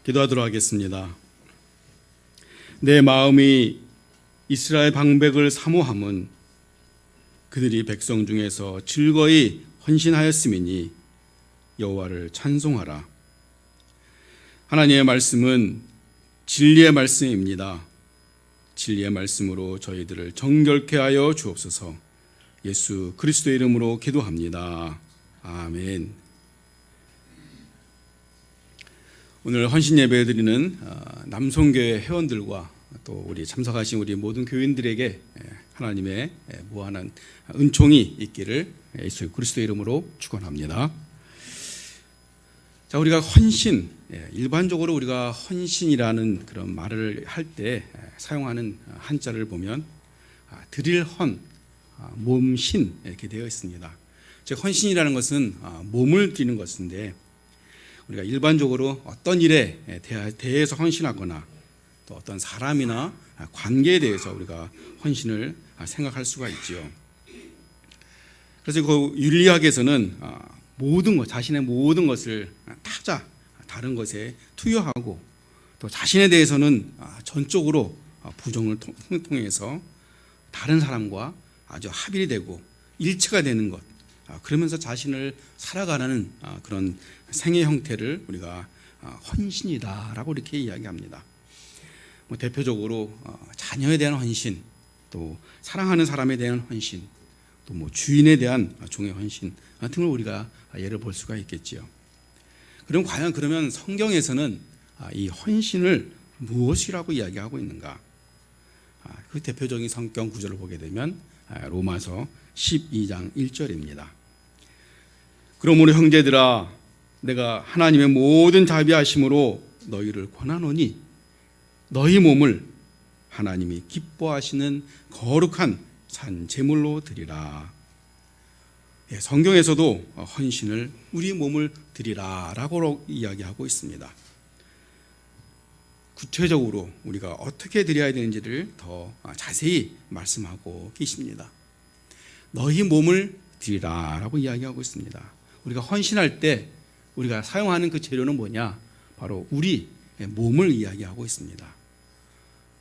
기도하도록 하겠습니다. 내 마음이 이스라엘 방백을 사모함은 그들이 백성 중에서 즐거이 헌신하였음이니 여호와를 찬송하라. 하나님의 말씀은 진리의 말씀입니다. 진리의 말씀으로 저희들을 정결케 하여 주옵소서. 예수 그리스도의 이름으로 기도합니다. 아멘. 오늘 헌신 예배 드리는 남송교회 회원들과 또 우리 참석하신 우리 모든 교인들에게 하나님의 무한한 은총이 있기를 예수 그리스도의 이름으로 축원합니다. 자, 우리가 헌신, 일반적으로 우리가 헌신이라는 그런 말을 할 때 사용하는 한자를 보면 드릴 헌, 몸신 이렇게 되어 있습니다. 즉 헌신이라는 것은 몸을 드리는 것인데, 우리가 일반적으로 어떤 일에 대해서 헌신하거나 또 어떤 사람이나 관계에 대해서 우리가 헌신을 생각할 수가 있지요. 그래서 그 윤리학에서는 모든 것, 자신의 모든 것을 다른 것에 투여하고 또 자신에 대해서는 전적으로 부정을 통해서 다른 사람과 아주 합일이 되고 일체가 되는 것, 그러면서 자신을 살아가는 그런 생애 형태를 우리가 헌신이다라고 이렇게 이야기합니다. 대표적으로 자녀에 대한 헌신, 또 사랑하는 사람에 대한 헌신, 또 주인에 대한 종의 헌신 같은 걸 우리가 예를 볼 수가 있겠지요. 그럼 과연 그러면 성경에서는 이 헌신을 무엇이라고 이야기하고 있는가? 그 대표적인 성경 구절을 보게 되면 로마서 12장 1절입니다. 그러므로 형제들아, 내가 하나님의 모든 자비하심으로 너희를 권하노니 너희 몸을 하나님이 기뻐하시는 거룩한 산 제물로 드리라. 성경에서도 헌신을 우리 몸을 드리라라고 이야기하고 있습니다. 구체적으로 우리가 어떻게 드려야 되는지를 더 자세히 말씀하고 계십니다. 너희 몸을 드리라라고 이야기하고 있습니다. 우리가 헌신할 때 우리가 사용하는 그 재료는 뭐냐? 바로 우리 몸을 이야기하고 있습니다.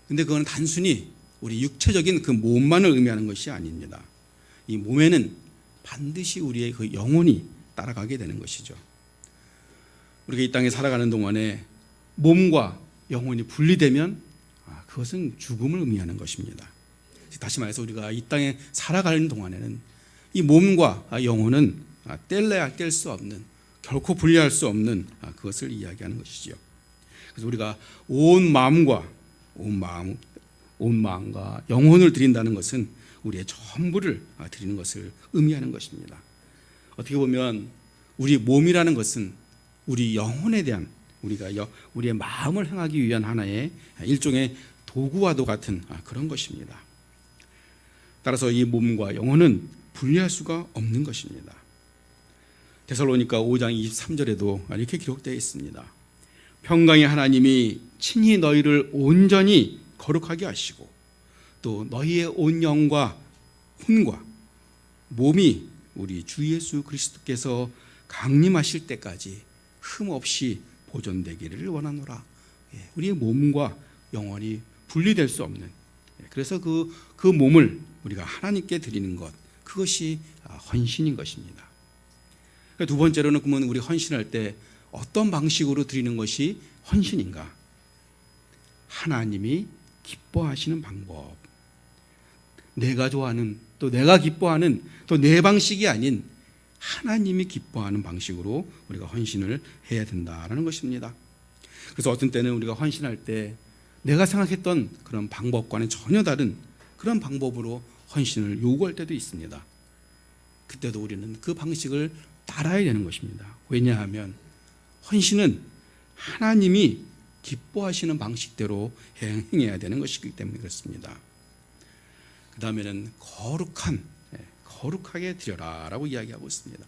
근데 그건 단순히 우리 육체적인 그 몸만을 의미하는 것이 아닙니다. 이 몸에는 반드시 우리의 그 영혼이 따라가게 되는 것이죠. 우리가 이 땅에 살아가는 동안에 몸과 영혼이 분리되면 그것은 죽음을 의미하는 것입니다. 다시 말해서 우리가 이 땅에 살아가는 동안에는 이 몸과 영혼은 뗄래야 뗄 수 없는, 결코 분리할 수 없는 그것을 이야기하는 것이지요. 그래서 우리가 온 마음과 영혼을 드린다는 것은 우리의 전부를 드리는 것을 의미하는 것입니다. 어떻게 보면 우리 몸이라는 것은 우리 영혼에 대한, 우리의 마음을 향하기 위한 하나의 일종의 도구와도 같은 그런 것입니다. 따라서 이 몸과 영혼은 분리할 수가 없는 것입니다. 데살로니가 5장 23절에도 이렇게 기록되어 있습니다. 평강의 하나님이 친히 너희를 온전히 거룩하게 하시고 또 너희의 온 영과 혼과 몸이 우리 주 예수 그리스도께서 강림하실 때까지 흠없이 보존되기를 원하노라. 우리의 몸과 영혼이 분리될 수 없는, 그래서 그 몸을 우리가 하나님께 드리는 것, 그것이 헌신인 것입니다. 두 번째로는 그러면 우리 헌신할 때 어떤 방식으로 드리는 것이 헌신인가? 하나님이 기뻐하시는 방법, 내가 좋아하는, 또 내가 기뻐하는, 또 내 방식이 아닌 하나님이 기뻐하는 방식으로 우리가 헌신을 해야 된다라는 것입니다. 그래서 어떤 때는 우리가 헌신할 때 내가 생각했던 그런 방법과는 전혀 다른 그런 방법으로 헌신을 요구할 때도 있습니다. 그때도 우리는 그 방식을 따라야 되는 것입니다. 왜냐하면 헌신은 하나님이 기뻐하시는 방식대로 행해야 되는 것이기 때문에 그렇습니다. 그 다음에는 거룩하게 드려라라고 이야기하고 있습니다.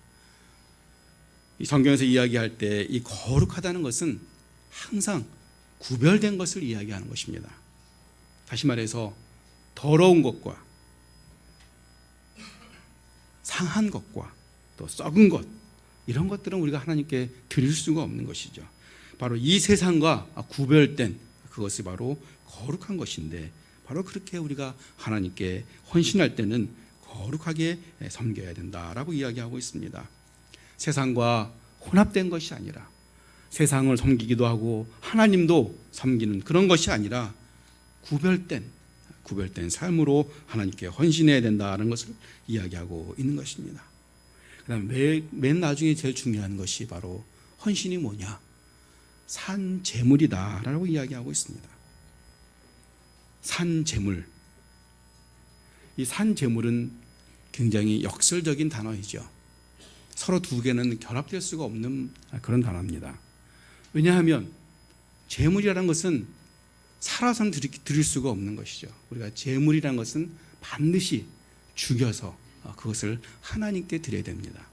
이 성경에서 이야기할 때 이 거룩하다는 것은 항상 구별된 것을 이야기하는 것입니다. 다시 말해서 더러운 것과 상한 것과 또 썩은 것, 이런 것들은 우리가 하나님께 드릴 수가 없는 것이죠. 바로 이 세상과 구별된 그것이 바로 거룩한 것인데, 바로 그렇게 우리가 하나님께 헌신할 때는 거룩하게 섬겨야 된다라고 이야기하고 있습니다. 세상과 혼합된 것이 아니라, 세상을 섬기기도 하고 하나님도 섬기는 그런 것이 아니라 구별된 삶으로 하나님께 헌신해야 된다는 것을 이야기하고 있는 것입니다. 그다음에 맨 나중에 제일 중요한 것이 바로 헌신이 뭐냐? 산 제물이다라고 이야기하고 있습니다. 산 제물. 이 산 제물은 굉장히 역설적인 단어이죠. 서로 두 개는 결합될 수가 없는 그런 단어입니다. 왜냐하면 제물이라는 것은 살아서는 드릴 수가 없는 것이죠. 우리가 제물이라는 것은 반드시 죽여서 그것을 하나님께 드려야 됩니다.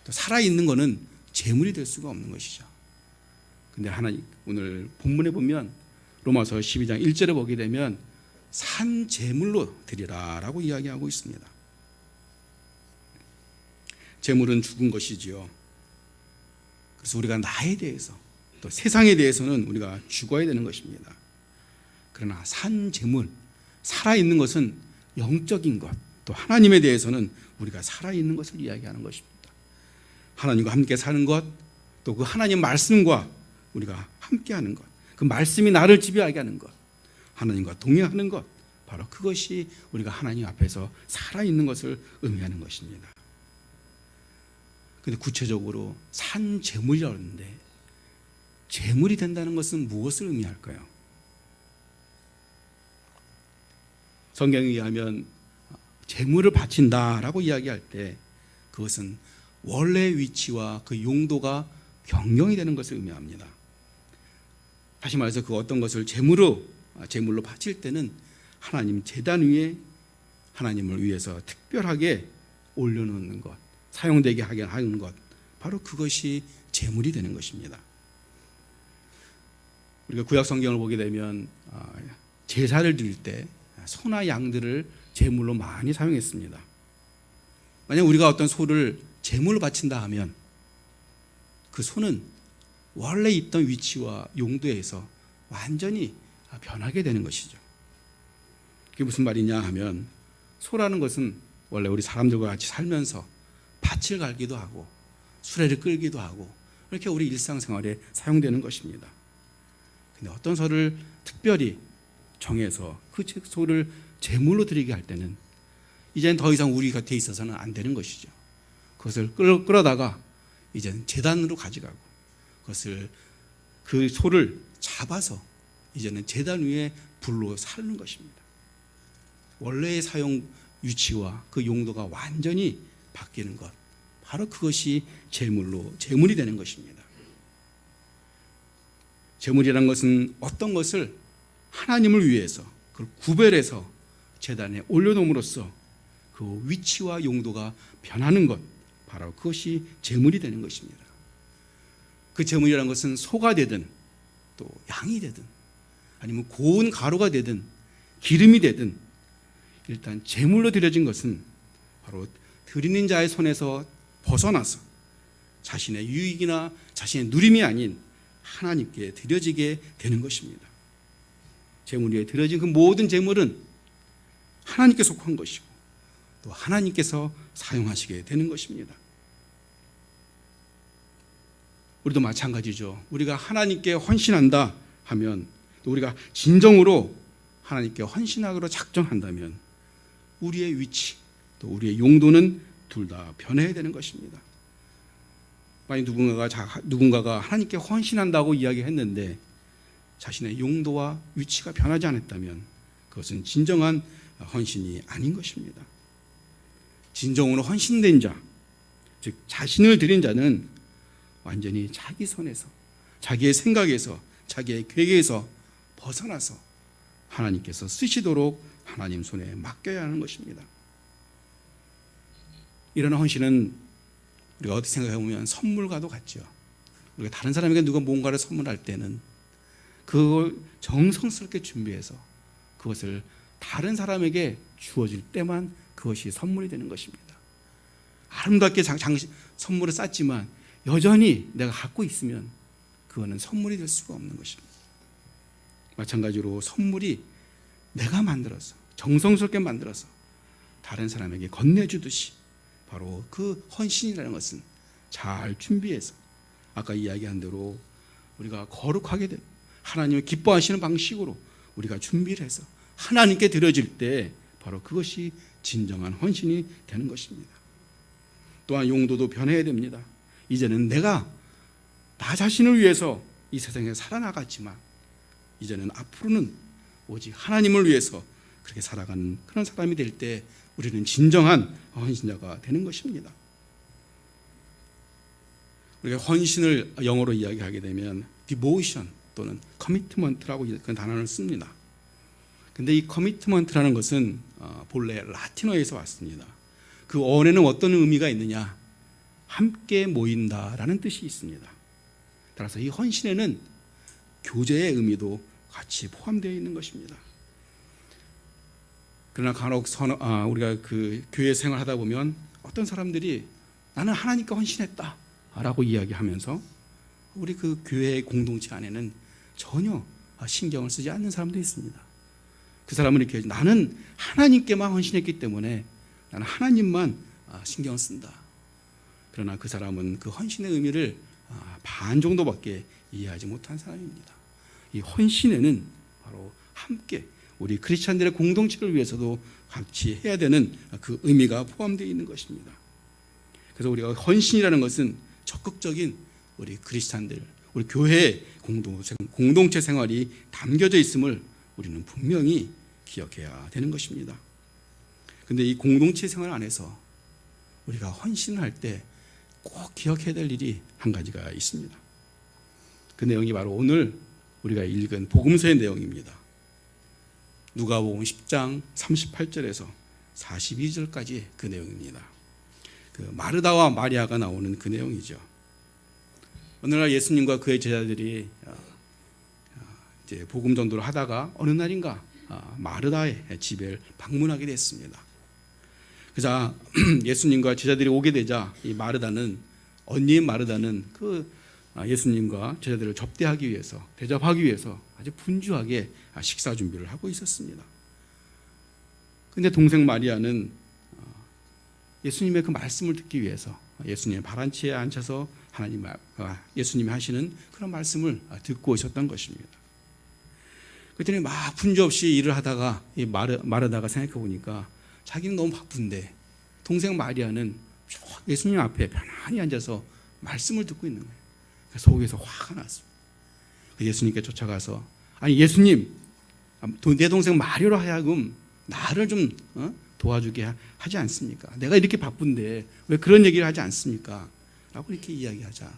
또 살아있는 것은 제물이 될 수가 없는 것이죠. 근데 하나님, 오늘 본문에 보면 로마서 12장 1절에 보게 되면 산 제물로 드리라라고 이야기하고 있습니다. 제물은 죽은 것이지요. 그래서 우리가 나에 대해서 또 세상에 대해서는 우리가 죽어야 되는 것입니다. 그러나 산 제물, 살아있는 것은 영적인 것, 또 하나님에 대해서는 우리가 살아있는 것을 이야기하는 것입니다. 하나님과 함께 사는 것, 또 그 하나님 말씀과 우리가 함께하는 것, 그 말씀이 나를 지배하게 하는 것, 하나님과 동행하는 것, 바로 그것이 우리가 하나님 앞에서 살아있는 것을 의미하는 것입니다. 근데 구체적으로 산 제물이라고 하는데, 제물이 된다는 것은 무엇을 의미할까요? 성경에 의하면 제물을 바친다라고 이야기할 때 그것은 원래 위치와 그 용도가 변경이 되는 것을 의미합니다. 다시 말해서 그 어떤 것을 제물로 바칠 때는 하나님 제단 위에 하나님을 위해서 특별하게 올려놓는 것, 사용되게 하게 하는 것, 바로 그것이 제물이 되는 것입니다. 우리가 구약 성경을 보게 되면 제사를 드릴 때 소나 양들을 제물로 많이 사용했습니다. 만약 우리가 어떤 소를 제물로 바친다 하면 그 소는 원래 있던 위치와 용도에서 완전히 변하게 되는 것이죠. 그게 무슨 말이냐 하면, 소라는 것은 원래 우리 사람들과 같이 살면서 밭을 갈기도 하고 수레를 끌기도 하고 이렇게 우리 일상생활에 사용되는 것입니다. 근데 어떤 소를 특별히 정해서 그 소를 제물로 드리게 할 때는 이제는 더 이상 우리 곁에 있어서는 안 되는 것이죠. 그것을 끌어다가 이제는 제단으로 가져가고, 그것을 그 소를 잡아서 이제는 제단 위에 불로 살는 것입니다. 원래의 사용 위치와 그 용도가 완전히 바뀌는 것, 바로 그것이 제물이 되는 것입니다. 제물이라는 것은 어떤 것을 하나님을 위해서 그걸 구별해서 제단에 올려놓음으로써 그 위치와 용도가 변하는 것, 바로 그것이 제물이 되는 것입니다. 그 제물이라는 것은 소가 되든 또 양이 되든 아니면 고운 가루가 되든 기름이 되든, 일단 제물로 드려진 것은 바로 드리는 자의 손에서 벗어나서 자신의 유익이나 자신의 누림이 아닌 하나님께 드려지게 되는 것입니다. 제물 위에 드려진 그 모든 제물은 하나님께 속한 것이고 또 하나님께서 사용하시게 되는 것입니다. 우리도 마찬가지죠. 우리가 하나님께 헌신한다 하면, 또 우리가 진정으로 하나님께 헌신하기로 작정한다면 우리의 위치 또 우리의 용도는 둘 다 변해야 되는 것입니다. 만약 누군가가 하나님께 헌신한다고 이야기했는데 자신의 용도와 위치가 변하지 않았다면 그것은 진정한 헌신이 아닌 것입니다. 진정으로 헌신된 자, 즉 자신을 드린 자는 완전히 자기 손에서, 자기의 생각에서, 자기의 계획에서 벗어나서 하나님께서 쓰시도록 하나님 손에 맡겨야 하는 것입니다. 이런 헌신은 우리가 어떻게 생각해 보면 선물과도 같죠. 우리가 다른 사람에게 누가 뭔가를 선물할 때는 그걸 정성스럽게 준비해서 그것을 다른 사람에게 주어질 때만 그것이 선물이 되는 것입니다. 아름답게 선물을 쌌지만 여전히 내가 갖고 있으면 그거는 선물이 될 수가 없는 것입니다. 마찬가지로 선물이 내가 만들어서 정성스럽게 만들어서 다른 사람에게 건네주듯이 바로 그 헌신이라는 것은 잘 준비해서 아까 이야기한 대로 우리가 거룩하게 되고 하나님을 기뻐하시는 방식으로 우리가 준비를 해서 하나님께 드려질 때 바로 그것이 진정한 헌신이 되는 것입니다. 또한 용도도 변해야 됩니다. 이제는 내가 나 자신을 위해서 이 세상에 살아나갔지만 이제는 앞으로는 오직 하나님을 위해서 그렇게 살아가는 그런 사람이 될 때 우리는 진정한 헌신자가 되는 것입니다. 우리가 헌신을 영어로 이야기하게 되면 devotion 또는 commitment라고 그 단어를 씁니다. 근데 이 commitment라는 것은 본래 라틴어에서 왔습니다. 그 어원에는 어떤 의미가 있느냐? 함께 모인다라는 뜻이 있습니다. 따라서 이 헌신에는 교제의 의미도 같이 포함되어 있는 것입니다. 그러나 간혹 우리가 그 교회 생활하다 보면 어떤 사람들이 나는 하나님께 헌신했다라고 이야기하면서 우리 그 교회의 공동체 안에는 전혀 신경을 쓰지 않는 사람도 있습니다. 그 사람은 이렇게 나는 하나님께만 헌신했기 때문에 나는 하나님만 신경 쓴다. 그러나 그 사람은 그 헌신의 의미를 반 정도밖에 이해하지 못한 사람입니다. 이 헌신에는 바로 함께 우리 크리스찬들의 공동체를 위해서도 같이 해야 되는 그 의미가 포함되어 있는 것입니다. 그래서 우리가 헌신이라는 것은 적극적인 우리 크리스찬들, 우리 교회의 공동체 생활이 담겨져 있음을 우리는 분명히 기억해야 되는 것입니다. 그런데 이 공동체 생활 안에서 우리가 헌신을 할 때 꼭 기억해야 될 일이 한 가지가 있습니다. 그 내용이 바로 오늘 우리가 읽은 복음서의 내용입니다. 누가복음 10장 38절에서 42절까지 그 내용입니다. 그 마르다와 마리아가 나오는 그 내용이죠. 어느 날 예수님과 그의 제자들이 이제 복음 전도를 하다가 어느 날인가 마르다의 집에 방문하게 됐습니다. 그래서 예수님과 제자들이 오게 되자 이 마르다는 언니인 마르다는 그 예수님과 제자들을 접대하기 위해서 대접하기 위해서 아주 분주하게 식사 준비를 하고 있었습니다. 그런데 동생 마리아는 예수님의 그 말씀을 듣기 위해서 예수님의 바란치에 앉아서 예수님이 하시는 그런 말씀을 듣고 있었던 것입니다. 그랬더니 막 분주 없이 일을 하다가 이 마르다가 생각해 보니까 자기는 너무 바쁜데 동생 마리아는 예수님 앞에 편안히 앉아서 말씀을 듣고 있는 거예요. 속에서 화가 났습니다. 예수님께 쫓아가서 아니 예수님 내 동생 마리아로 하여금 나를 좀 도와주게 하지 않습니까? 내가 이렇게 바쁜데 왜 그런 얘기를 하지 않습니까? 라고 이렇게 이야기하자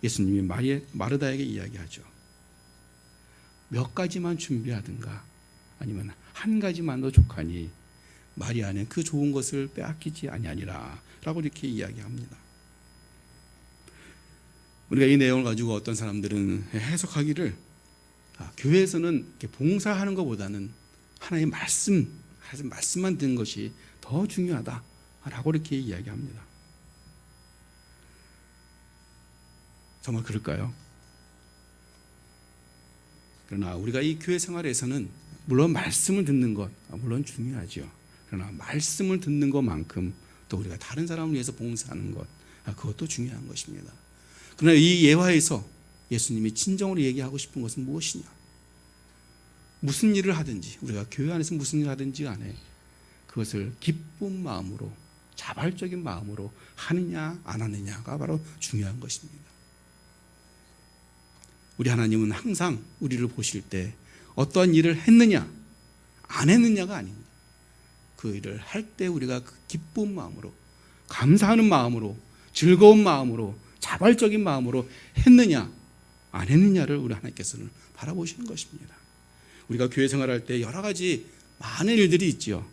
예수님이 마르다에게 이야기하죠. 몇 가지만 준비하든가 아니면 한 가지만도 족하니 마리아는 그 좋은 것을 빼앗기지 아니하니라 라고 이렇게 이야기합니다. 우리가 이 내용을 가지고 어떤 사람들은 해석하기를 교회에서는 이렇게 봉사하는 것보다는 하나의 말씀만 듣는 것이 더 중요하다라고 이렇게 이야기합니다. 정말 그럴까요? 그러나 우리가 이 교회 생활에서는 물론 말씀을 듣는 것 물론 중요하죠. 그러나 말씀을 듣는 것만큼 또 우리가 다른 사람을 위해서 봉사하는 것 그것도 중요한 것입니다. 그러나 이 예화에서 예수님이 진정으로 얘기하고 싶은 것은 무엇이냐? 무슨 일을 하든지 우리가 교회 안에서 무슨 일을 하든지 간에 그것을 기쁜 마음으로 자발적인 마음으로 하느냐 안 하느냐가 바로 중요한 것입니다. 우리 하나님은 항상 우리를 보실 때 어떠한 일을 했느냐 안 했느냐가 아닙니다. 그 일을 할 때 우리가 그 기쁜 마음으로 감사하는 마음으로 즐거운 마음으로 자발적인 마음으로 했느냐 안 했느냐를 우리 하나님께서는 바라보시는 것입니다. 우리가 교회 생활할 때 여러 가지 많은 일들이 있죠.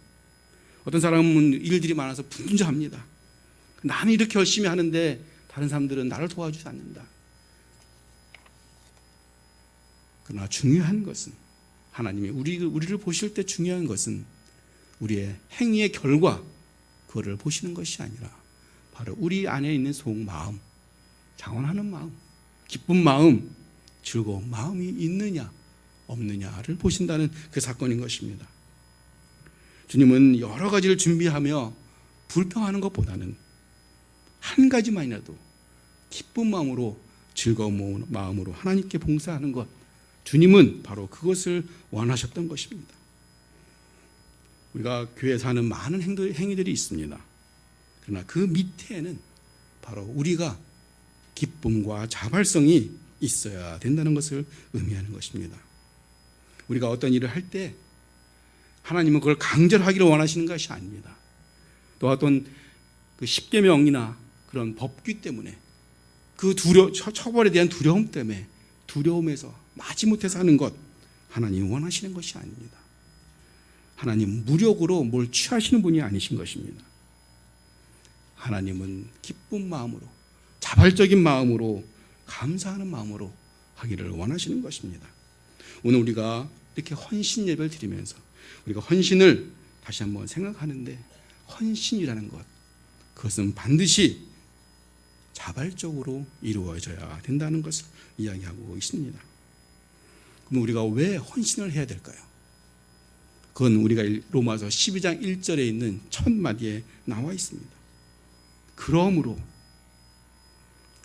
어떤 사람은 일들이 많아서 분주합니다. 나는 이렇게 열심히 하는데 다른 사람들은 나를 도와주지 않는다. 그러나 중요한 것은 하나님이 우리를 보실 때 중요한 것은 우리의 행위의 결과 그거를 보시는 것이 아니라 바로 우리 안에 있는 속마음, 장원하는 마음, 기쁜 마음, 즐거운 마음이 있느냐 없느냐를 보신다는 그 사건인 것입니다. 주님은 여러 가지를 준비하며 불평하는 것보다는 한 가지만이라도 기쁜 마음으로 즐거운 마음으로 하나님께 봉사하는 것, 주님은 바로 그것을 원하셨던 것입니다. 우리가 교회에서 하는 많은 행위들이 있습니다. 그러나 그 밑에는 바로 우리가 기쁨과 자발성이 있어야 된다는 것을 의미하는 것입니다. 우리가 어떤 일을 할 때 하나님은 그걸 강제로 하기를 원하시는 것이 아닙니다. 또 어떤 그 십계명이나 그런 법규 때문에 그 처벌에 대한 두려움 때문에 두려움에서 마지못해서 하는 것, 하나님이 원하시는 것이 아닙니다. 하나님 무력으로 뭘 취하시는 분이 아니신 것입니다. 하나님은 기쁜 마음으로, 자발적인 마음으로, 감사하는 마음으로 하기를 원하시는 것입니다. 오늘 우리가 이렇게 헌신 예배를 드리면서 우리가 헌신을 다시 한번 생각하는데, 헌신이라는 것, 그것은 반드시 자발적으로 이루어져야 된다는 것을 이야기하고 있습니다. 그럼 우리가 왜 헌신을 해야 될까요? 그건 우리가 로마서 12장 1절에 있는 첫 마디에 나와 있습니다. 그러므로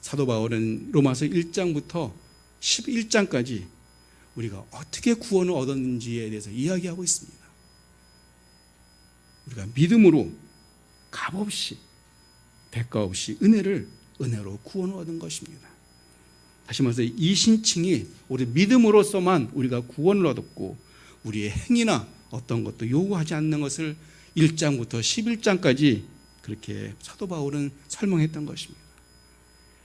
사도 바울은 로마서 1장부터 11장까지 우리가 어떻게 구원을 얻었는지에 대해서 이야기하고 있습니다. 우리가 믿음으로 값없이 대가 없이 은혜로 구원을 얻은 것입니다. 다시 말해서 이 신칭이 우리 믿음으로서만 우리가 구원을 얻었고, 우리의 행위나 어떤 것도 요구하지 않는 것을 1장부터 11장까지 그렇게 사도 바울은 설명했던 것입니다.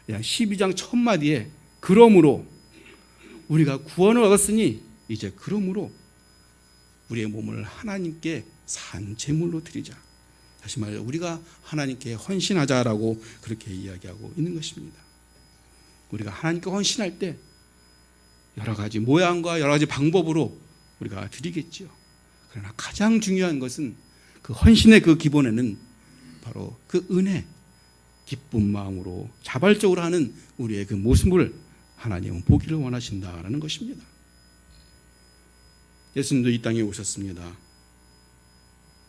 12장 첫 마디에 그러므로 우리가 구원을 얻었으니 이제 그러므로 우리의 몸을 하나님께 산 제물로 드리자. 다시 말해 우리가 하나님께 헌신하자라고 그렇게 이야기하고 있는 것입니다. 우리가 하나님께 헌신할 때 여러 가지 모양과 여러 가지 방법으로 우리가 드리겠지요. 그러나 가장 중요한 것은 그 헌신의 그 기본에는 바로 그 은혜, 기쁜 마음으로 자발적으로 하는 우리의 그 모습을 하나님은 보기를 원하신다라는 것입니다. 예수님도 이 땅에 오셨습니다.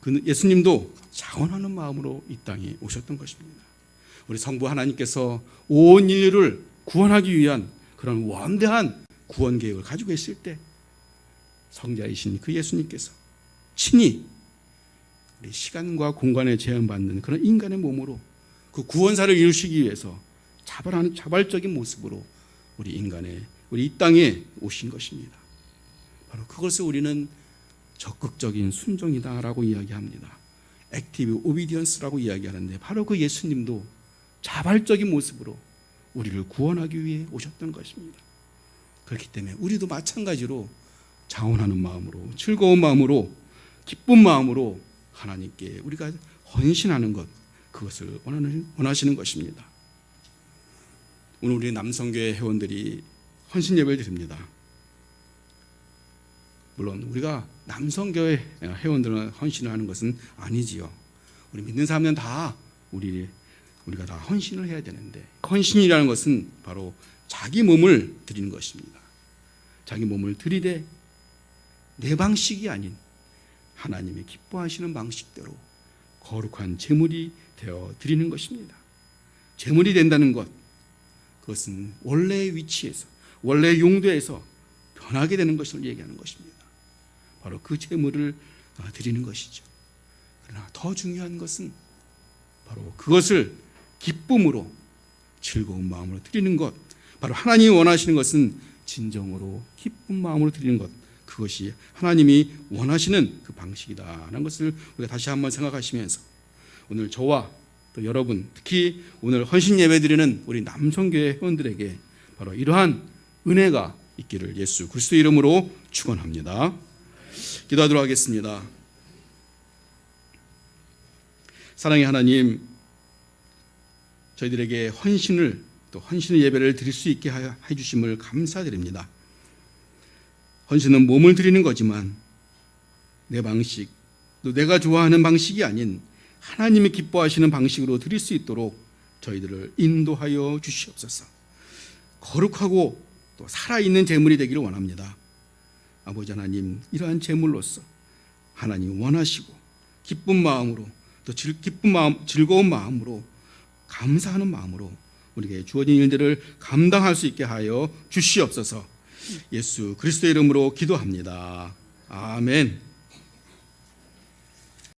그 예수님도 자원하는 마음으로 이 땅에 오셨던 것입니다. 우리 성부 하나님께서 온 인류를 구원하기 위한 그런 원대한 구원 계획을 가지고 있을 때 성자이신 그 예수님께서 친히 우리 시간과 공간에 제한받는 그런 인간의 몸으로 그 구원사를 이루시기 위해서 자발적인 모습으로 우리 이 땅에 오신 것입니다. 바로 그것을 우리는 적극적인 순종이다라고 이야기합니다. 액티브 오비디언스라고 이야기하는데, 바로 그 예수님도 자발적인 모습으로 우리를 구원하기 위해 오셨던 것입니다. 그렇기 때문에 우리도 마찬가지로 자원하는 마음으로, 즐거운 마음으로, 기쁜 마음으로 하나님께 우리가 헌신하는 것, 그것을 원하시는 것입니다. 오늘 우리 남성교회 회원들이 헌신 예배를 드립니다. 물론 우리가 남성교회 회원들은 헌신을 하는 것은 아니지요. 우리 믿는 사람은 다 우리가 다 헌신을 해야 되는데, 헌신이라는 것은 바로 자기 몸을 드리는 것입니다. 자기 몸을 드리되 내 방식이 아닌 하나님이 기뻐하시는 방식대로 거룩한 제물이 되어 드리는 것입니다. 제물이 된다는 것, 그것은 원래의 위치에서, 원래의 용도에서 변하게 되는 것을 얘기하는 것입니다. 바로 그 제물을 드리는 것이죠. 그러나 더 중요한 것은 바로 그것을 기쁨으로, 즐거운 마음으로 드리는 것, 바로 하나님이 원하시는 것은 진정으로 기쁜 마음으로 드리는 것, 그것이 하나님이 원하시는 그 방식이다라는 것을 우리가 다시 한번 생각하시면서, 오늘 저와 또 여러분, 특히 오늘 헌신 예배 드리는 우리 남성교회 회원들에게 바로 이러한 은혜가 있기를 예수 그리스도 이름으로 축원합니다. 기도하도록 하겠습니다. 사랑의 하나님, 저희들에게 헌신을, 또 헌신의 예배를 드릴 수 있게 해주심을 감사드립니다. 헌신은 몸을 드리는 거지만 내 방식, 또 내가 좋아하는 방식이 아닌 하나님이 기뻐하시는 방식으로 드릴 수 있도록 저희들을 인도하여 주시옵소서. 거룩하고 또 살아있는 제물이 되기를 원합니다. 아버지 하나님, 이러한 제물로서 하나님 원하시고 기쁜 마음으로 또 즐거운 마음으로 감사하는 마음으로 우리에게 주어진 일들을 감당할 수 있게 하여 주시옵소서. 예수 그리스도의 이름으로 기도합니다. 아멘.